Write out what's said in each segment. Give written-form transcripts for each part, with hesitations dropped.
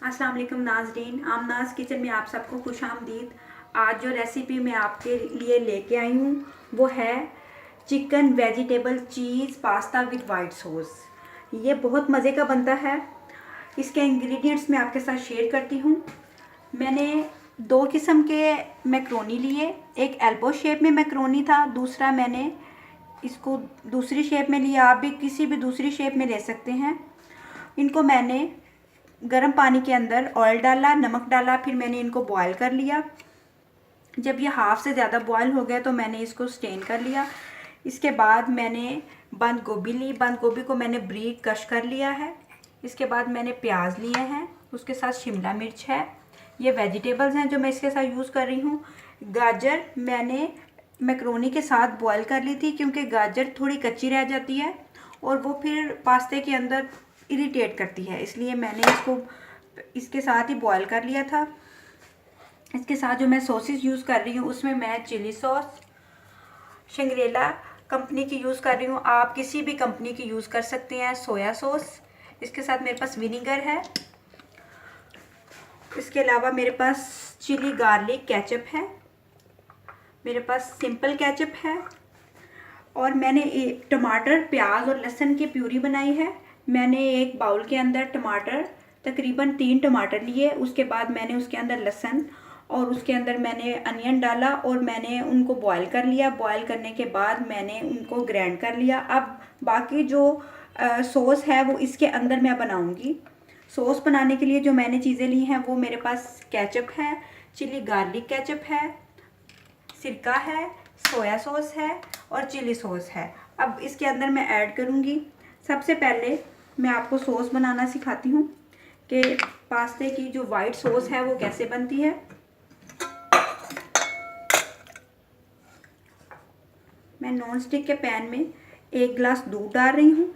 अस्सलाम वालेकुम नाज़रीन, आमनाज़ किचन में आप सबको खुश आमदीद। आज जो रेसिपी मैं आपके लिए लेके आई हूँ वो है chicken vegetable cheese pasta with white sauce. ये बहुत मज़े का बनता है। इसके इंग्रेडिएंट्स मैं आपके साथ शेयर करती हूँ। मैंने दो किस्म के मैक्रोनी लिए, एक एल्बो शेप में मैक्रोनी था, दूसरा मैंने इसको दूसरी शेप में लिया। आप भी किसी भी दूसरी शेप में ले सकते हैं। इनको मैंने गर्म पानी के अंदर ऑयल डाला, नमक डाला, फिर मैंने इनको बॉयल कर लिया। जब ये हाफ से ज़्यादा बॉयल हो गया तो मैंने इसको स्टेन कर लिया। इसके बाद मैंने बंद गोभी ली, बंद गोभी को मैंने ब्रीक कश कर लिया है। इसके बाद मैंने प्याज लिए हैं, उसके साथ शिमला मिर्च है। ये वेजिटेबल्स हैं जो मैं इसके साथ यूज़ कर रही हूँ। गाजर मैंने मैक्रोनी के साथ बॉयल कर ली थी क्योंकि गाजर थोड़ी कच्ची रह जाती है और वो फिर पास्ते के अंदर इरिटेट करती है, इसलिए मैंने इसको इसके साथ ही बॉयल कर लिया था। इसके साथ जो मैं सॉसेस यूज़ कर रही हूँ उसमें मैं चिली सॉस शंग्रीला कंपनी की यूज़ कर रही हूँ। आप किसी भी कंपनी की यूज़ कर सकते हैं। सोया सॉस, इसके साथ मेरे पास विनीगर है। इसके अलावा मेरे पास चिली गार्लिक केचप है, मेरे पास सिंपल केचप है और मैंने टमाटर, प्याज और लहसुन की प्यूरी बनाई है। मैंने एक बाउल के अंदर टमाटर, तकरीबन 3 टमाटर लिए, उसके बाद मैंने उसके अंदर लहसुन और उसके अंदर मैंने अनियन डाला और मैंने उनको बॉईल कर लिया। बॉईल करने के बाद मैंने उनको ग्राइंड कर लिया। अब बाकी जो सॉस है वो इसके अंदर मैं बनाऊंगी। सॉस बनाने के लिए जो मैंने चीज़ें ली हैं वो मेरे पास केचप है, चिली गार्लिक केचप है, सिरका है, सोया सॉस है और चिली सॉस है। अब इसके अंदर मैं ऐड करूँगी। सबसे पहले मैं आपको सॉस बनाना सिखाती हूँ कि पास्ते की जो वाइट सॉस है वो कैसे बनती है। मैं नॉन स्टिक के पैन में 1 गिलास दूध डाल रही हूँ।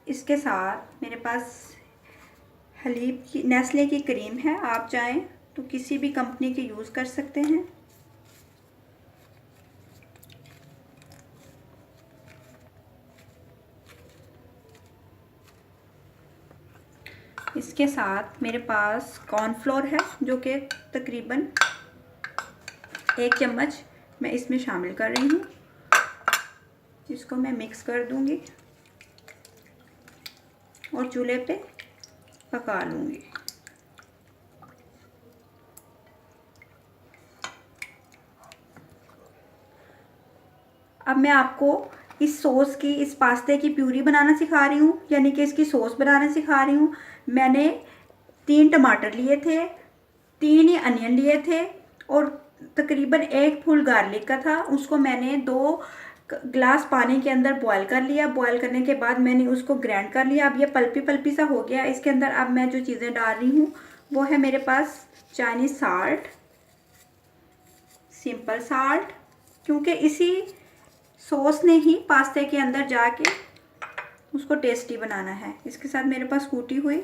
इसके साथ मेरे पास हलीब की नेस्ले की क्रीम है, आप चाहें तो किसी भी कंपनी की यूज़ कर सकते हैं। इसके साथ मेरे पास कॉर्नफ्लोर है जो कि तकरीबन 1 चम्मच मैं इसमें शामिल कर रही हूँ। इसको मैं मिक्स कर दूंगी और चूल्हे पे पका लूँगी। अब मैं आपको इस सॉस की, इस पास्ते की प्यूरी बनाना सिखा रही हूँ, यानी कि इसकी सॉस बनाना सिखा रही हूँ। मैंने 3 टमाटर लिए थे, 3 ही अनियन लिए थे और तकरीबन 1 फुल गार्लिक का था। उसको मैंने 2 गिलास पानी के अंदर बॉईल कर लिया। बॉईल करने के बाद मैंने उसको ग्राइंड कर लिया। अब ये पल्पी पल्पी सा हो गया। इसके अंदर अब मैं जो चीज़ें डाल रही हूँ वो है मेरे पास चाइनीज़ साल्ट, सिंपल साल्ट, क्योंकि इसी सॉस ने ही पास्ते के अंदर जाके उसको टेस्टी बनाना है। इसके साथ मेरे पास कूटी हुई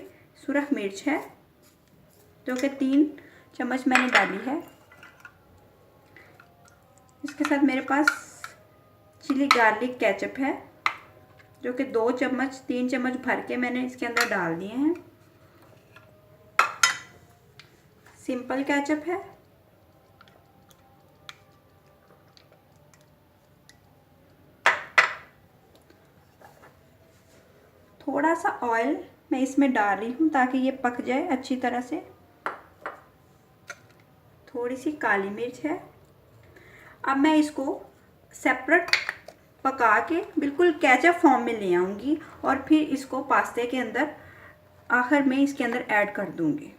सुरख मिर्च है जो कि 3 चम्मच मैंने डाली है। इसके साथ मेरे पास चिली गार्लिक केचप है जो कि 2 चम्मच 3 चम्मच भर के मैंने इसके अंदर डाल दिए हैं। सिंपल केचप है, थोड़ा सा ऑयल मैं इसमें डाल रही हूँ ताकि ये पक जाए अच्छी तरह से। थोड़ी सी काली मिर्च है। अब मैं इसको सेपरेट पका के बिल्कुल केचप फॉर्म में ले आऊँगी और फिर इसको पास्ते के अंदर आखिर में इसके अंदर ऐड कर दूँगी।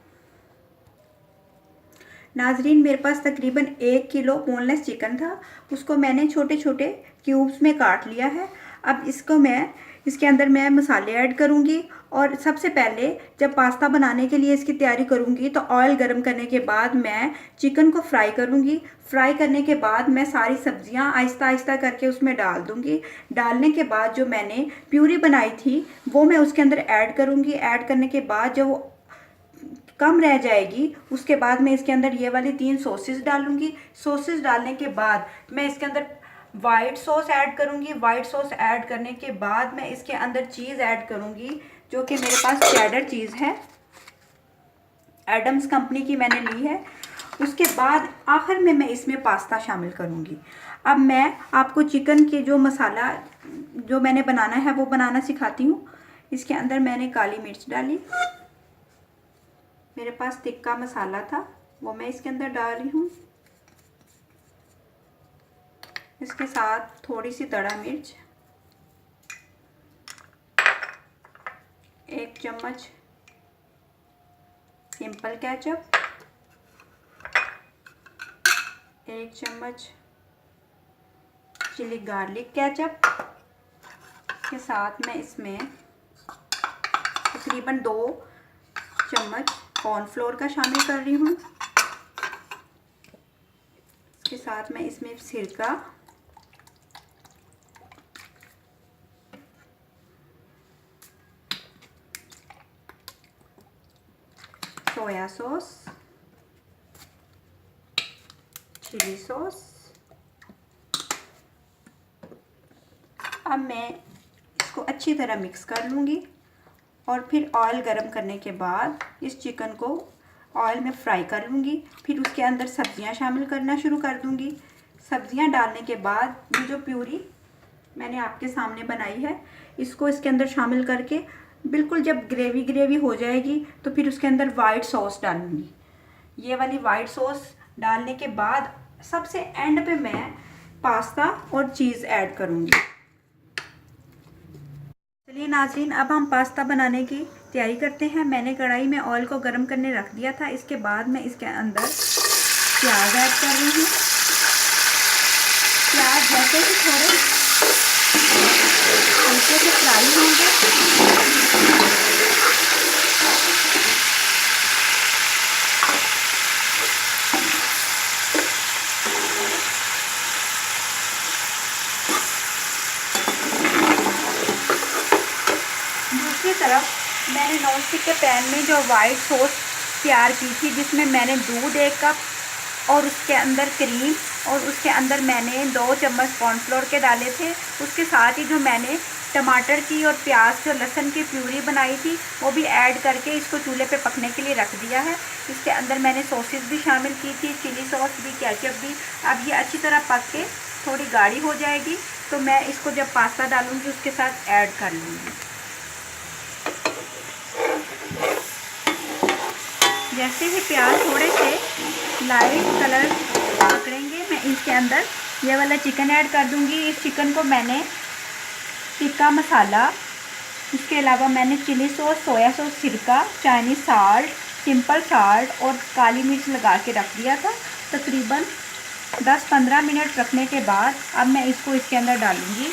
नाजरीन, मेरे पास तकरीबन 1 किलो बोनलेस चिकन था, उसको मैंने छोटे छोटे क्यूब्स में काट लिया है। अब इसके अंदर मैं मसाले ऐड करूँगी और सबसे पहले जब पास्ता बनाने के लिए इसकी तैयारी करूँगी तो ऑयल गर्म करने के बाद मैं चिकन को फ्राई करूँगी। फ्राई करने के बाद मैं सारी सब्जियां आहिस्ता आहिस्ता करके उसमें डाल दूँगी। डालने के बाद जो मैंने प्यूरी बनाई थी वो मैं उसके अंदर ऐड करूँगी। ऐड करने के बाद जब वो कम रह जाएगी उसके बाद मैं इसके अंदर ये वाली 3 सॉसेस डालूँगी। सॉसेस डालने के बाद मैं इसके अंदर वाइट सॉस ऐड करूँगी। वाइट सॉस ऐड करने के बाद मैं इसके अंदर चीज़ ऐड करूँगी, जो कि मेरे पास चेडर चीज़ है, एडम्स कंपनी की मैंने ली है। उसके बाद आखिर में मैं इसमें पास्ता शामिल करूँगी। अब मैं आपको चिकन के जो मसाला जो मैंने बनाना है वो बनाना सिखाती हूँ। इसके अंदर मैंने काली मिर्च डाली, मेरे पास तिक्का मसाला था वो मैं इसके अंदर डाल रही हूँ। इसके साथ थोड़ी सी दड़ा मिर्च, 1 चम्मच सिंपल केचप, 1 चम्मच चिली गार्लिक केचप के साथ मैं इसमें तकरीबन 2 चम्मच कॉर्नफ्लोर का शामिल कर रही हूँ। इसके साथ मैं इसमें सिरका, सोया सॉस, चिली सॉस। अब मैं इसको अच्छी तरह मिक्स कर लूँगी और फिर ऑयल गरम करने के बाद इस चिकन को ऑयल में फ्राई कर लूँगी। फिर उसके अंदर सब्जियां शामिल करना शुरू कर दूँगी। सब्जियां डालने के बाद ये जो प्यूरी मैंने आपके सामने बनाई है इसको इसके अंदर शामिल करके बिल्कुल जब ग्रेवी ग्रेवी हो जाएगी तो फिर उसके अंदर वाइट सॉस डालूँगी। ये वाली वाइट सॉस डालने के बाद सबसे एंड पे मैं पास्ता और चीज़ ऐड करूँगी। चलिए नाज़रीन, अब हम पास्ता बनाने की तैयारी करते हैं। मैंने कढ़ाई में ऑयल को गर्म करने रख दिया था। इसके बाद मैं इसके अंदर प्याज ऐड कर रही हूँ। प्याज जैसे ही थोड़े हल्के से फ्राई होंगे तरफ मैंने नॉन स्टिक के पैन में जो वाइट सॉस तैयार की थी, जिसमें मैंने दूध 1 कप और उसके अंदर क्रीम और उसके अंदर मैंने 2 चम्मच कॉर्नफ्लोर के डाले थे। उसके साथ ही जो मैंने टमाटर की और प्याज जो लहसुन की प्यूरी बनाई थी वो भी ऐड करके इसको चूल्हे पे पकने के लिए रख दिया है। इसके अंदर मैंने सॉसेस भी शामिल की थी, चिली सॉस भी, केचप भी। अब ये अच्छी तरह पक के थोड़ी गाढ़ी हो जाएगी तो मैं इसको जब पास्ता डालूँगी उसके साथ ऐड कर लूँगी। जैसे ही प्याज थोड़े से लाइट कलर पकड़ेंगे मैं इसके अंदर ये वाला चिकन ऐड कर दूंगी। इस चिकन को मैंने टिक्का मसाला, इसके अलावा मैंने चिली सॉस, सोया सॉस, सिरका, चाइनीज़ साल्ट, सिंपल साल्ट और काली मिर्च लगा के रख दिया था। तकरीबन 10-15 मिनट रखने के बाद अब मैं इसको इसके अंदर डालूँगी।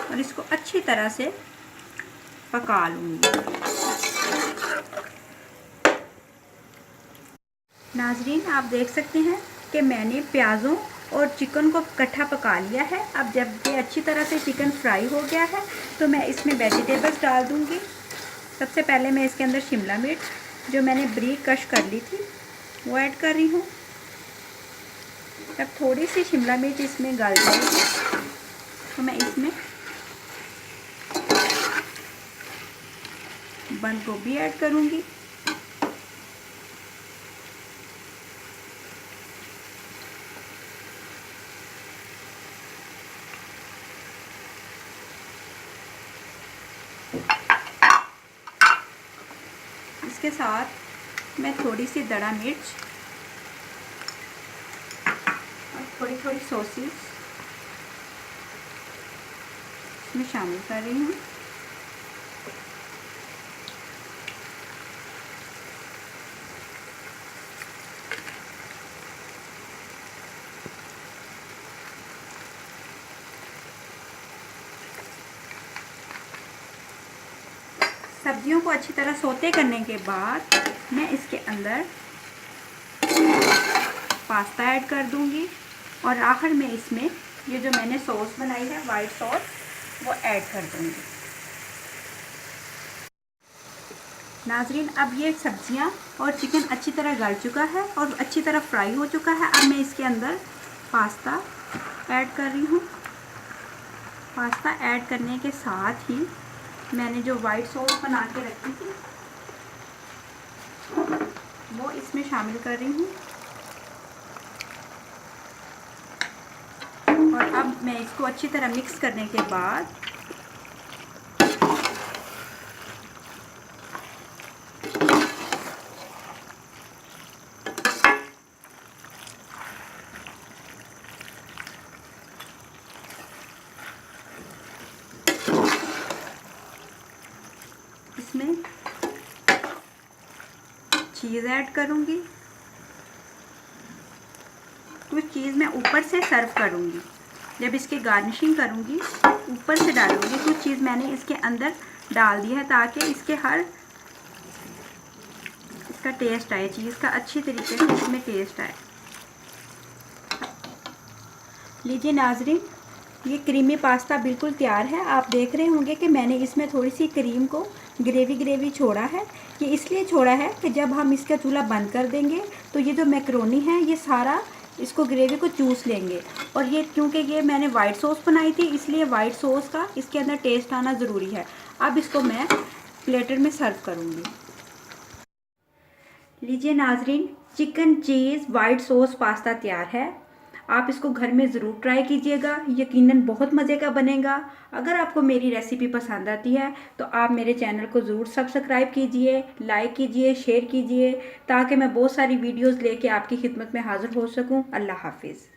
और इसको अच्छी तरह से पका लूँगी। नाजरीन, आप देख सकते हैं कि मैंने प्याज़ों और चिकन को इकट्ठा पका लिया है। अब जब ये अच्छी तरह से चिकन फ्राई हो गया है तो मैं इसमें वेजिटेबल्स डाल दूँगी। सबसे पहले मैं इसके अंदर शिमला मिर्च जो मैंने बारीक कश कर ली थी वो ऐड कर रही हूँ। जब थोड़ी सी शिमला मिर्च इसमें गल जाएगी तो मैं इसमें बंद गोभी ऐड करूँगी। इसके साथ मैं थोड़ी सी दड़ा मिर्च और थोड़ी थोड़ी सॉसेस इसमें शामिल कर रही हूँ। सब्जियों को अच्छी तरह सौते करने के बाद मैं इसके अंदर पास्ता ऐड कर दूंगी और आखिर में इसमें ये जो मैंने सॉस बनाई है वाइट सॉस वो ऐड कर दूँगी। नाज़रीन, अब ये सब्जियां और चिकन अच्छी तरह गल चुका है और अच्छी तरह फ्राई हो चुका है। अब मैं इसके अंदर पास्ता ऐड कर रही हूँ। पास्ता ऐड करने के साथ ही मैंने जो वाइट सॉस बना के रखी थी वो इसमें शामिल कर रही हूँ। और अब मैं इसको अच्छी तरह मिक्स करने के बाद इसमें चीज़ ऐड करूँगी। तो चीज़ मैं ऊपर से सर्व करूँगी, जब इसकी गार्निशिंग करूँगी ऊपर से डालूँगी। कुछ चीज़ मैंने इसके अंदर डाल दी है ताकि इसका टेस्ट आए, चीज़ का अच्छी तरीके से इसमें टेस्ट आए। लीजिए नाज़रीन, ये क्रीमी पास्ता बिल्कुल तैयार है। आप देख रहे होंगे कि मैंने इसमें थोड़ी सी क्रीम को ग्रेवी छोड़ा है। ये इसलिए छोड़ा है कि जब हम इसका चूल्हा बंद कर देंगे तो ये जो मैकरोनी है ये सारा इसको ग्रेवी को चूस लेंगे। और ये क्योंकि ये मैंने वाइट सॉस बनाई थी इसलिए वाइट सॉस का इसके अंदर टेस्ट आना ज़रूरी है। अब इसको मैं प्लेटर में सर्व करूँगी। लीजिए नाज़रीन, चिकन चीज़ वाइट सॉस पास्ता तैयार है। आप इसको घर में ज़रूर ट्राई कीजिएगा, यकीनन बहुत मज़े का बनेगा। अगर आपको मेरी रेसिपी पसंद आती है तो आप मेरे चैनल को ज़रूर सब्सक्राइब कीजिए, लाइक कीजिए, शेयर कीजिए ताकि मैं बहुत सारी वीडियोज़ लेके आपकी खिदमत में हाज़िर हो सकूँ। अल्लाह हाफिज़।